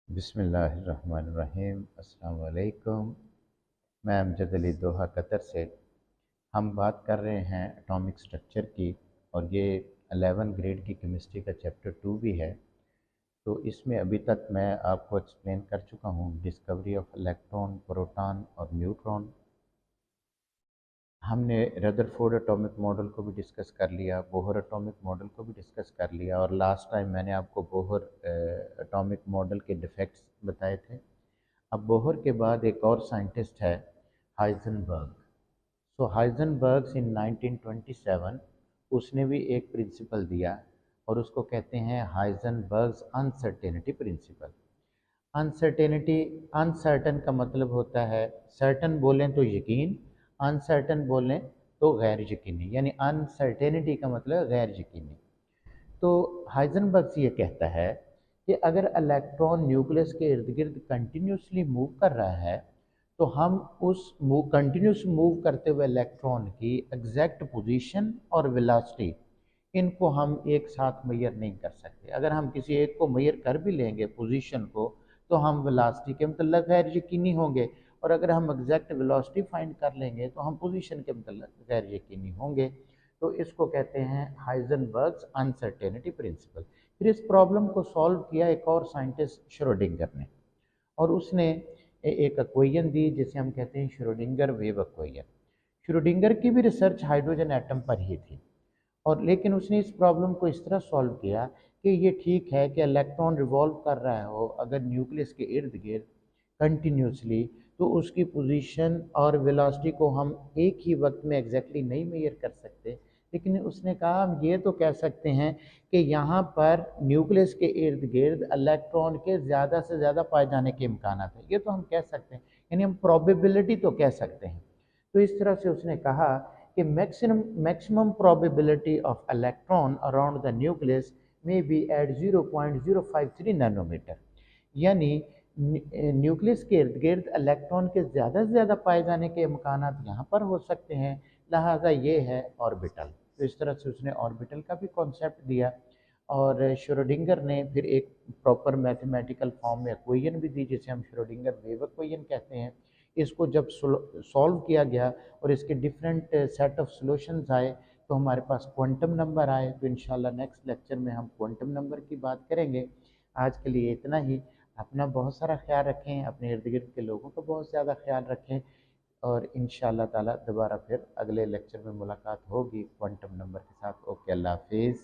बिस्मिल्लाहिर्रहमानिर्रहीम। अस्सलाम वालेकुम। मैं अमजद अली दोहा कतर से। हम बात कर रहे हैं एटॉमिक स्ट्रक्चर की, और ये 11 ग्रेड की केमिस्ट्री का चैप्टर 2 भी है। तो इसमें अभी तक मैं आपको एक्सप्लेन कर चुका हूँ डिस्कवरी ऑफ इलेक्ट्रॉन, प्रोटॉन और न्यूट्रॉन। हमने रदरफोर्ड एटॉमिक मॉडल को भी डिस्कस कर लिया, बोहर एटॉमिक मॉडल को भी डिस्कस कर लिया, और लास्ट टाइम मैंने आपको बोहर एटॉमिक मॉडल के डिफेक्ट्स बताए थे। अब बोहर के बाद एक और साइंटिस्ट है, हाइजेनबर्ग। सो हाइजेनबर्ग इन 1927 उसने भी एक प्रिंसिपल दिया, और उसको कहते हैं हाइजेनबर्ग्स अनसर्टेनिटी प्रिंसिपल। अनसर्टेनिटी, अनसर्टन का मतलब होता है, सर्टन बोलें तो यकीन, अनसर्टन बोलें तो गैर यकीनी, यानी अनसर्टेनिटी का मतलब गैर यकीनी। तो हाइजेनबर्ग ये कहता है कि अगर इलेक्ट्रॉन न्यूक्लियस के इर्द गिर्द कंटिन्यूसली मूव कर रहा है, तो हम उस कंटिन्यूस मूव करते हुए इलेक्ट्रॉन की एग्जैक्ट पोजीशन और वेलोसिटी, इनको हम एक साथ मेजर नहीं कर सकते। अगर हम किसी एक को मेजर कर भी लेंगे पोजीशन को, तो हम वेलोसिटी के मतलब गैर यकीनी होंगे, और अगर हम एग्जैक्ट वेलोसिटी फाइंड कर लेंगे तो हम पोजीशन के मतलब गैर यकीनी होंगे। तो इसको कहते हैं हाइजेनबर्ग्स अनसर्टेनिटी प्रिंसिपल। फिर इस प्रॉब्लम को सॉल्व किया एक और साइंटिस्ट श्रोडिंगर ने, और उसने एक इक्वेशन दी जिसे हम कहते हैं श्रोडिंगर वेव इक्वेशन। श्रोडिंगर की भी रिसर्च हाइड्रोजन एटम पर ही थी, और लेकिन उसने इस प्रॉब्लम को इस तरह सॉल्व किया कि ये ठीक है कि इलेक्ट्रॉन रिवॉल्व कर रहा हो अगर न्यूक्लियस के इर्द गिर्द कंटिन्यूसली, तो उसकी पोजीशन और वेलोसिटी को हम एक ही वक्त में एग्जैक्टली नहीं मेजर कर सकते। लेकिन उसने कहा हम ये तो कह सकते हैं कि यहाँ पर न्यूक्लियस के इर्द गिर्द इलेक्ट्रॉन के ज़्यादा से ज़्यादा पाए जाने के इम्कान है, ये तो हम कह सकते हैं, यानी हम प्रोबेबिलिटी तो कह सकते हैं। तो इस तरह से उसने कहा कि maximum probability of electron around the nucleus may be at 0.053 nanometre, यानी न्यूक्लियस के इर्द गिर्द इलेक्ट्रॉन के ज़्यादा से ज़्यादा पाए जाने के इम्कान यहाँ पर हो सकते हैं, लिहाजा ये है ऑर्बिटल। तो इस तरह से उसने ऑर्बिटल का भी कॉन्सेप्ट दिया, और श्रोडिंगर ने फिर एक प्रॉपर मैथमेटिकल फॉर्म में इक्वेशन भी दी जिसे हम श्रोडिंगर वेव इक्वेशन कहते हैं। इसको जब सॉल्व किया गया और इसके डिफरेंट सेट ऑफ सॉल्यूशंस आए, तो हमारे पास क्वांटम नंबर आए। तो इंशाल्लाह नेक्स्ट लेक्चर में हम क्वांटम नंबर की बात करेंगे। आज के लिए इतना ही। अपना बहुत सारा ख्याल रखें, अपने इर्द गिर्द के लोगों का बहुत ज़्यादा ख्याल रखें, और इंशाल्लाह ताला दोबारा फिर अगले लेक्चर में मुलाकात होगी क्वांटम नंबर के साथ। ओके, अल्लाह हाफिज़।